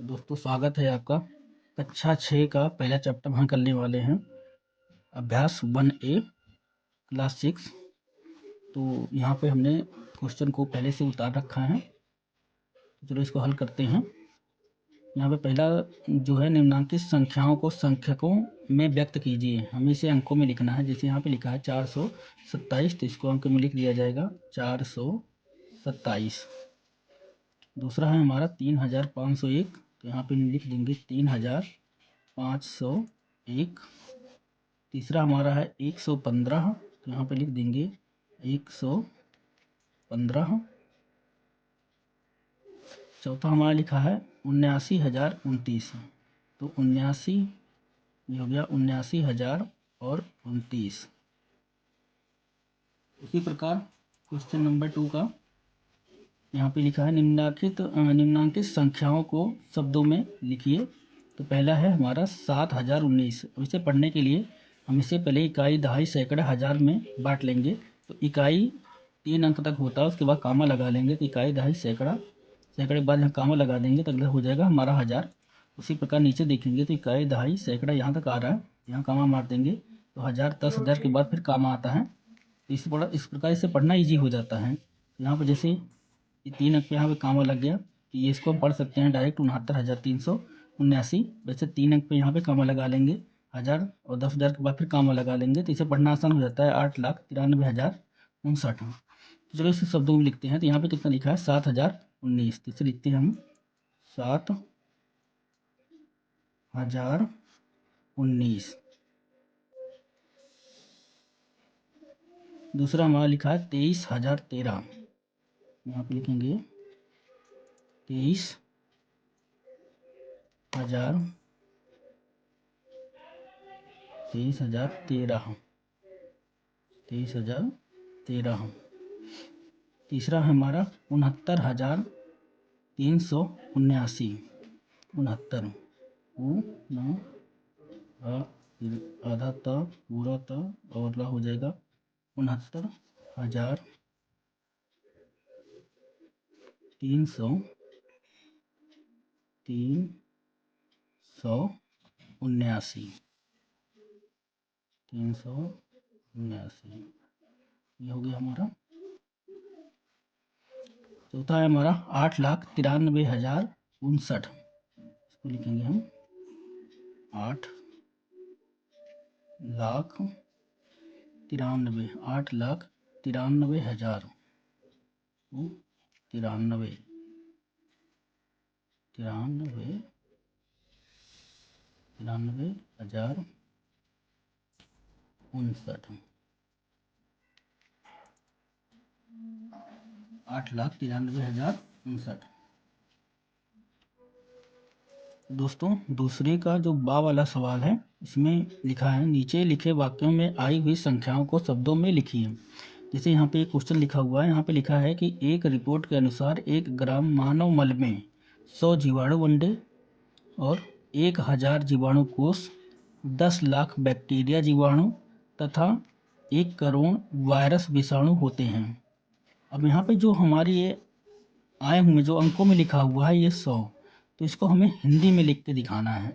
दोस्तों स्वागत है आपका। कक्षा 6 का पहला चैप्टर हम करने वाले हैं, अभ्यास 1A क्लास 6। तो यहाँ पे हमने क्वेश्चन को पहले से उतार रखा है, तो चलो इसको हल करते हैं। यहाँ पे पहला जो है, निम्नांकित संख्याओं को संख्यकों में व्यक्त कीजिए। हमें इसे अंकों में लिखना है। जैसे यहाँ पे लिखा है 427, तो इसको अंक में लिख दिया जाएगा 427। दूसरा है हमारा 3501, तो यहाँ पे लिख देंगे 3501। तीसरा हमारा है 115, तो यहाँ पे लिख देंगे 115। चौथा हमारा लिखा है 79,029, तो 79 ये हो गया 79,029। उसी प्रकार क्वेश्चन नंबर 2 का यहाँ पे लिखा है निम्नांकित संख्याओं को शब्दों में लिखिए। तो पहला है हमारा 7,019। इसे पढ़ने के लिए हम इसे पहले इकाई, दहाई, सैकड़ा, हज़ार में बांट लेंगे। तो इकाई 3 अंक तक होता है, उसके बाद कामा लगा लेंगे। तो इकाई, दहाई, सैकड़ा, सैकड़े के बाद यहाँ कामा लगा देंगे तो अगला हो जाएगा हमारा हज़ार। उसी प्रकार नीचे देखेंगे तो इकाई, दहाई, सैकड़ा यहाँ तक आ रहा है, यहाँ कामा मार देंगे तो हज़ार, 10,000 के बाद फिर कामा आता है। तो इस प्रकार इसे पढ़ना ईजी हो जाता है। यहाँ पर जैसे ये 3 अंक पे यहाँ पे कामा लग गया, तो ये इसको हम पढ़ सकते हैं डायरेक्ट 69,379। वैसे 3 अंक पे यहाँ पे कामा लगा लेंगे, 1000 और 10,000 के बाद फिर कामा लगा लेंगे, तो इसे पढ़ना आसान हो जाता है। 8,93,059। तो चलो इसे शब्दों में लिखते हैं। तो यहाँ पे कितना लिखा है 7,019, तो इसे लिखते हैं हम 7,019। दूसरा हमारा लिखा है 23,013, यहाँ पे लिखेंगे 23,013। तीसरा हमारा 69,379। 69 आधा त पूरा त और ला हो जाएगा 69,379। 379 ये हो गया हमारा। चौथा है हमारा 8,93,059। इसको लिखेंगे हम 8,93,000। 8,93,000 93,059। 8,93,059। दोस्तों दूसरे का जो बा वाला सवाल है, इसमें लिखा है नीचे लिखे वाक्यों में आई हुई संख्याओं को शब्दों में लिखिए। जैसे यहाँ पे एक क्वेश्चन लिखा हुआ है, यहाँ पे लिखा है कि एक रिपोर्ट के अनुसार 1 ग्राम मानव मल में 100 जीवाणु अंडे और 1,000 जीवाणु कोष, 10 लाख बैक्टीरिया जीवाणु तथा 1 करोड़ वायरस विषाणु होते हैं। अब यहाँ पे जो हमारी ये आए हुए जो अंकों में लिखा हुआ है ये 100, तो इसको हमें हिंदी में लिख के दिखाना है।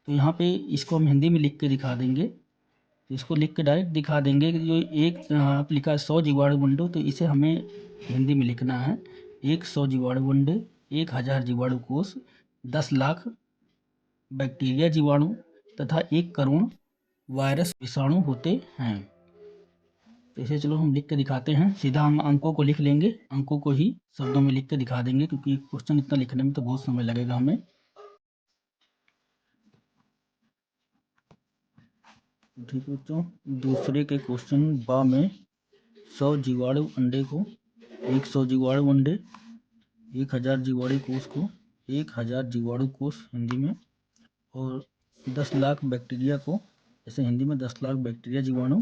तो यहाँ पे इसको हम हिंदी में लिख के दिखा देंगे। तो इसको लिख के डायरेक्ट दिखा देंगे कि जो एक आप लिखा है 100 जीवाणु अंडे, तो इसे हमें हिंदी में लिखना है 100 जीवाणु अंडे, 1,000 जीवाणु कोष, 10 लाख बैक्टीरिया जीवाणु तथा 1 करोड़ वायरस विषाणु होते हैं। तो इसे चलो हम लिख के दिखाते हैं। सीधा हम अंकों को लिख लेंगे, अंकों को ही शब्दों में लिख के दिखा देंगे, क्योंकि क्वेश्चन इतना लिखने में तो बहुत समय लगेगा हमें। ठीक है बच्चों, दूसरे के क्वेश्चन बा में 100 जीवाणु अंडे को 100 जीवाणु अंडे, 1,000 जीवाणु कोष को 1,000 जीवाणु कोष हिंदी में, और 10 लाख बैक्टीरिया को, जैसे हिंदी में 10 लाख बैक्टीरिया जीवाणु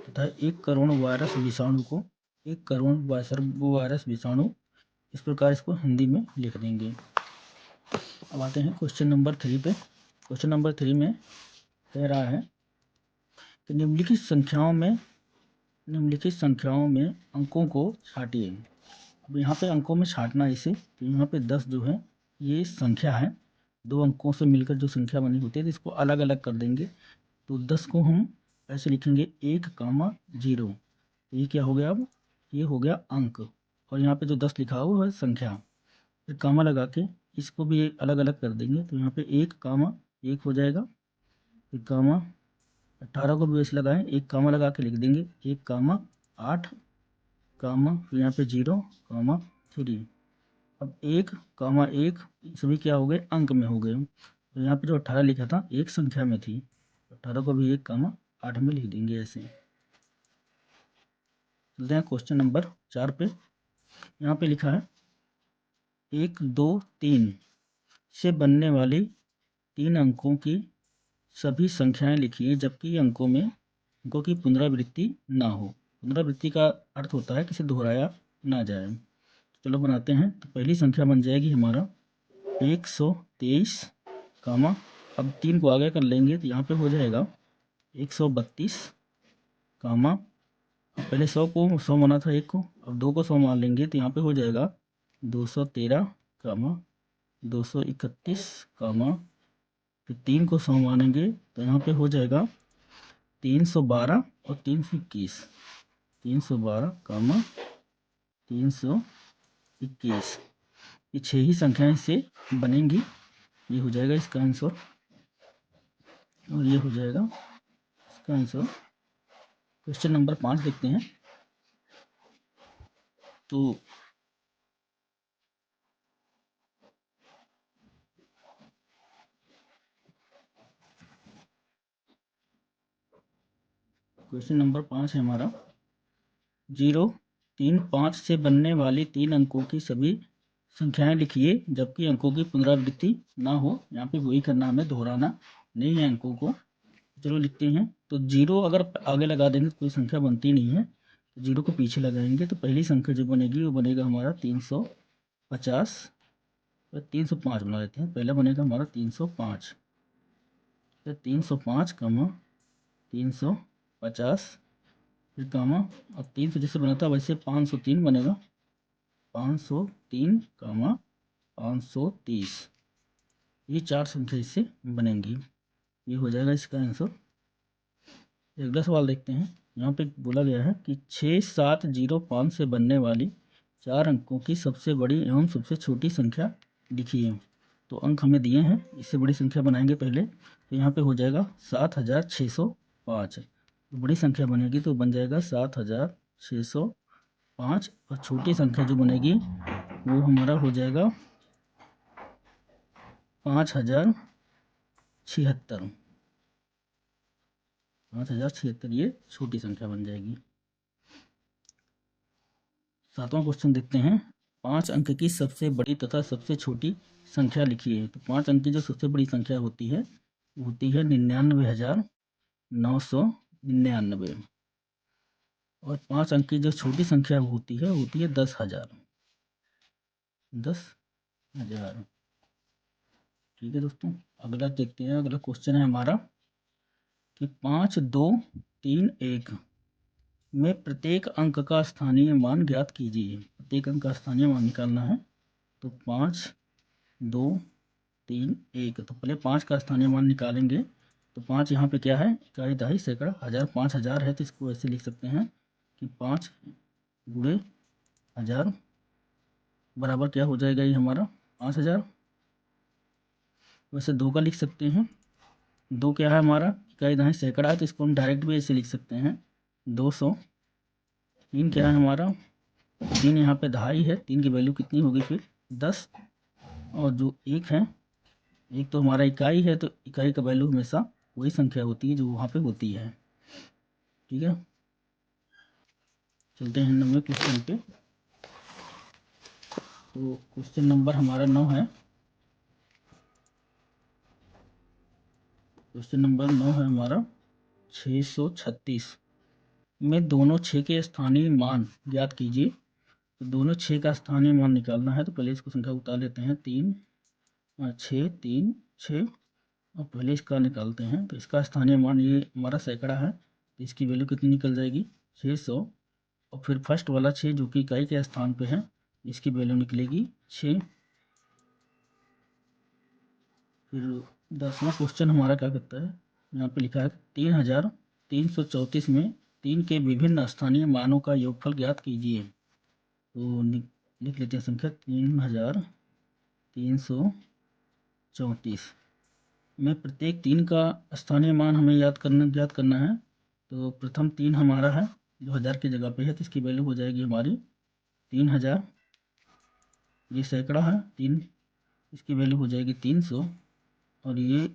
तथा 1 करोड़ वायरस विषाणु को 1 करोड़ वायरस विषाणु, इस प्रकार इसको हिंदी में लिख देंगे। अब आते हैं क्वेश्चन नंबर 3 पे। क्वेश्चन नंबर 3 में कह रहा है कि निम्नलिखित संख्याओं में अंकों को छाटिए। अब यहाँ पे अंकों में छाटना इसे, तो यहाँ पे 10 जो है ये संख्या है, दो अंकों से मिलकर जो संख्या बनी होती है तो इसको अलग अलग कर देंगे। तो 10 को हम ऐसे लिखेंगे 1,0। ये क्या हो गया, अब ये हो गया अंक, और यहाँ पे जो 10 लिखा हुआ वो है संख्या। फिर कामा लगा के इसको भी अलग अलग कर देंगे, तो यहाँ पे 1,1 हो जाएगा। फिर कामा 18 को भी वैसे लगाएं, 1 कामा लगा के लिख देंगे 1,8 कामा, फिर यहाँ पे 0,3। अब 1,1 सभी क्या हो गए, अंक में हो गए। तो यहाँ पे जो 18 लिखा था एक संख्या में थी, 18 को भी 1,8 में लिख देंगे ऐसे। चलते हैं क्वेश्चन नंबर 4 पे। यहाँ पे लिखा है 1, 2, 3 से बनने वाली 3 अंकों की सभी संख्याएं लिखिए जबकि अंकों की पुनरावृत्ति ना हो। पुनरावृत्ति का अर्थ होता है किसे दोहराया ना जाए। चलो बनाते हैं। तो पहली संख्या बन जाएगी हमारा 123 कामा, अब 3 को आगे कर लेंगे तो यहाँ पे हो जाएगा 132 कामा, अब पहले 100 को 100 माना था, 1 को, अब 2 को 100 मान लेंगे तो यहाँ पे हो जाएगा 213 कामा 231 कामा, फिर 3 को 100 मानेंगे तो यहाँ पे हो जाएगा 312 और 321, 312 कामा 321। ये 6 ही संख्याएं से बनेंगी। ये हो जाएगा इसका आंसर, और ये हो जाएगा इसका आंसर। क्वेश्चन नंबर 5 देखते हैं। तो क्वेश्चन नंबर 5 है हमारा 0, 3, 5 से बनने वाली 3 अंकों की सभी संख्याएं लिखिए जबकि अंकों की पुनरावृत्ति ना हो। यहाँ पे वही करना, हमें दोहराना नहीं है अंकों को। चलो लिखते हैं। तो 0 अगर आगे लगा देंगे तो कोई संख्या बनती नहीं है, तो 0 को पीछे लगाएंगे तो पहली संख्या जो बनेगी वो बनेगा हमारा 350। 305 बना लेते हैं, पहला बनेगा हमारा 305। तो 305 कमा 350, फिर कामा, अब 3 से जैसे बना था वैसे 503 बनेगा, 503 कामा 530। ये 4 संख्या इससे बनेंगी। ये हो जाएगा इसका आंसर। अगला सवाल देखते हैं। यहाँ पे बोला गया है कि 6705 से बनने वाली 4 अंकों की सबसे बड़ी एवं सबसे छोटी संख्या लिखिए। तो अंक हमें दिए हैं, इससे बड़ी संख्या बनाएंगे पहले। तो यहाँ पे हो जाएगा 7605। तो बड़ी संख्या बनेगी तो बन जाएगा 7605, और छोटी संख्या जो बनेगी वो हमारा हो जाएगा 5076। 5076 ये छोटी संख्या बन जाएगी। 7वां क्वेश्चन देखते हैं। 5 अंक की सबसे बड़ी तथा सबसे छोटी संख्या लिखिए। तो 5 अंक की जो सबसे बड़ी संख्या होती है वो होती है 99,999, और 5 अंक की जो छोटी संख्या होती है 10,000। 10,000। ठीक है दोस्तों, अगला देखते हैं। अगला क्वेश्चन है हमारा कि 5, 2, 3, 1 में प्रत्येक अंक का स्थानीय मान ज्ञात कीजिए। प्रत्येक अंक का स्थानीय मान निकालना है। तो 5, 2, 3, 1, तो पहले 5 का स्थानीय मान निकालेंगे। तो 5 यहाँ पे क्या है, इकाई, दहाई, सैकड़ा, हज़ार। 5,000 है तो इसको ऐसे लिख सकते हैं कि 5 गुणे 1000 बराबर क्या हो जाएगा, ये हमारा 5,000। वैसे 2 का लिख सकते हैं। 2 क्या है हमारा, इकाई, दहाई, सैकड़ा है तो इसको हम डायरेक्ट भी ऐसे लिख सकते हैं 200। 3 क्या है हमारा, 3 यहाँ पे दहाई है, 3 की वैल्यू कितनी होगी फिर 10। और जो 1 है, 1 तो हमारा इकाई है तो इकाई का वैल्यू हमेशा वही संख्या होती है जो वहाँ पे होती है। ठीक है, चलते हैं 9वें क्वेश्चन पे। तो क्वेश्चन नंबर हमारा 9 है। क्वेश्चन नंबर 9 है हमारा 636 में दोनों 6 के स्थानीय मान ज्ञात कीजिए। तो दोनों 6 का स्थानीय मान निकालना है तो पहले इसको संख्या उतार लेते हैं। 3, 6, 3, 6, और पहले इसका निकालते हैं। तो इसका स्थानीय मान ये हमारा सैकड़ा है तो इसकी वैल्यू कितनी निकल जाएगी, 600। और फिर फर्स्ट वाला 6 जो कि इकाई के स्थान पे है, इसकी वैल्यू निकलेगी 6। फिर 10वां क्वेश्चन हमारा क्या करता है, यहाँ पे लिखा है 3334 में 3 के विभिन्न स्थानीय मानों का योगफल ज्ञात कीजिए। तो लिख लेते हैं संख्या 3334 में प्रत्येक 3 का स्थानीय मान हमें ज्ञात करना है। तो प्रथम 3 हमारा है जो 1000 की जगह पे है, तो इसकी वैल्यू हो जाएगी हमारी 3000। ये सैकड़ा है 3, इसकी वैल्यू हो जाएगी 300। और ये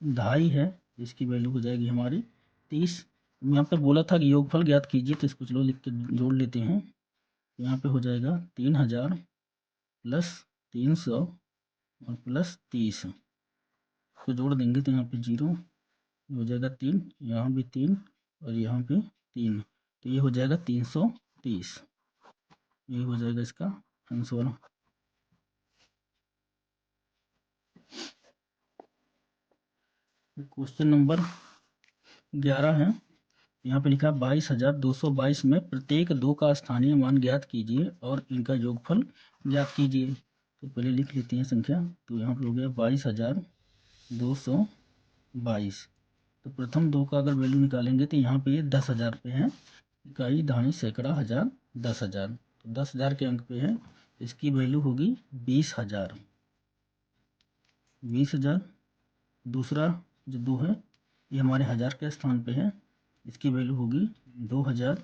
2.5 है, इसकी वैल्यू हो जाएगी हमारी 30। यहाँ पे बोला था कि योगफल ज्ञात कीजिए, तो इसको चलो लिख के जोड़ लेते हैं। यहाँ पे हो जाएगा 3000 प्लस 300 और प्लस 30, तो जोड़ देंगे तो यहाँ पे 0 हो जाएगा 3, यहाँ भी 3 और यहाँ पे 3, तो ये हो जाएगा 330। ये हो जाएगा इसका आंसर। क्वेश्चन नंबर 11 है, यहाँ पे लिखा 22,222 में प्रत्येक 2 का स्थानीय मान ज्ञात कीजिए और इनका योगफल ज्ञात कीजिए। तो पहले लिख लेते हैं संख्या। तो यहाँ पे हो गया 22,222। तो प्रथम 2 का अगर वैल्यू निकालेंगे तो यहाँ पे ये 10,000 पे है, इकाई दहाई सैकड़ा हज़ार 10,000, तो 10,000 के अंक पे है, इसकी वैल्यू होगी 20,000। 20,000। दूसरा जो 2 है ये हमारे 1000 के स्थान पे है, इसकी वैल्यू होगी 2,000।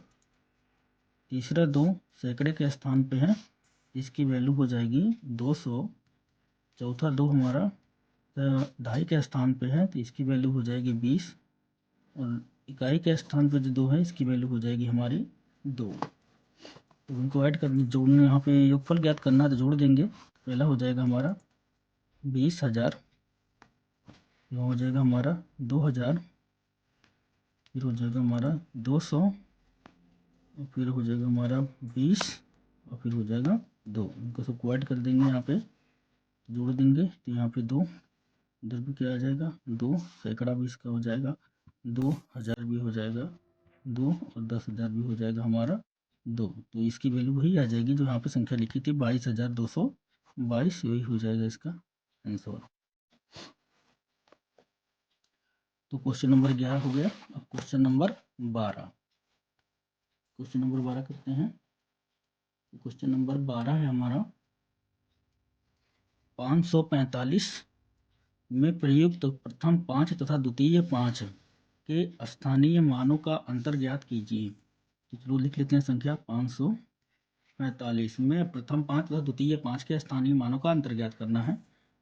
तीसरा 2 सैकड़े के स्थान पे है, इसकी वैल्यू हो जाएगी 200। चौथा 2 हमारा ढाई के स्थान पे है, तो इसकी वैल्यू हो जाएगी 20। और इकाई के स्थान पे जो 2 है, इसकी वैल्यू हो जाएगी हमारी 2। तो उनको ऐड करनी, जोड़ने, यहाँ पे योगफल ज्ञात करना है तो जोड़ देंगे। पहला हो जाएगा हमारा 20,000, यहाँ हो जाएगा हमारा 2,000, फिर हो जाएगा हमारा 200, और फिर हो जाएगा हमारा 20, और फिर हो जाएगा 2। इनको सबको ऐड कर देंगे, यहाँ पे जोड़ देंगे तो यहाँ पे 2, इधर भी क्या आ जाएगा 2, सैकड़ा भी इसका हो जाएगा 2,000 भी हो जाएगा 2, और 10,000 भी हो जाएगा हमारा 2। तो इसकी वैल्यू वही आ जाएगी जो यहाँ पे संख्या लिखी थी 22,222, वही हो जाएगा इसका आंसर। तो क्वेश्चन नंबर 11 हो गया। अब क्वेश्चन नंबर 12, क्वेश्चन नंबर 12 करते हैं। क्वेश्चन नंबर 12 है हमारा 545 में प्रयुक्त प्रथम 5 तथा द्वितीय 5 के स्थानीय मानों का अंतर ज्ञात कीजिए। तो चलो लिख लेते हैं संख्या 545 में प्रथम 5 तथा द्वितीय 5 के स्थानीय मानों का अंतर ज्ञात करना है।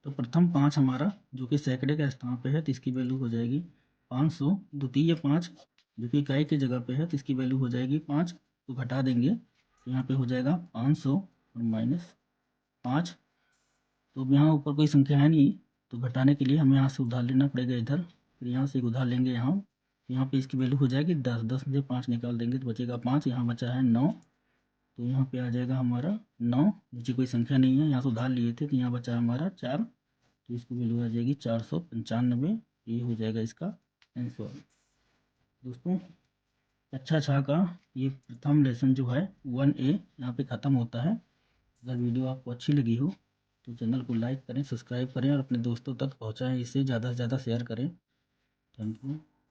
तो प्रथम 5 हमारा जो कि सैकड़े के स्थान पे है, तो इसकी वैल्यू हो जाएगी 500। द्वितीय 5 जो कि इकाई की जगह पे है, तो इसकी वैल्यू हो जाएगी 5, तो घटा देंगे तो यहाँ पे हो जाएगा 500 और माइनस 5। तो अब यहाँ ऊपर कोई संख्या है नहीं, तो घटाने के लिए हमें यहाँ से उधार लेना पड़ेगा इधर, फिर यहाँ से एक उधार लेंगे यहाँ पे इसकी वैल्यू हो जाएगी 10। 10 में से 5 निकाल देंगे तो बचेगा 5, यहाँ बचा है 9, तो यहाँ पे आ जाएगा हमारा 9। नीचे कोई संख्या नहीं है, यहाँ से उधार लिए थे तो यहाँ बचा हमारा 4, तो इसकी वैल्यू आ जाएगी 495। ये हो जाएगा इसका आंसर। दोस्तों कक्षा 6 का ये प्रथम लेसन जो है 1A यहाँ पे ख़त्म होता है। अगर वीडियो आपको अच्छी लगी हो तो चैनल को लाइक करें, सब्सक्राइब करें और अपने दोस्तों तक पहुंचाएं, इसे ज़्यादा से ज़्यादा शेयर करें। Thank you.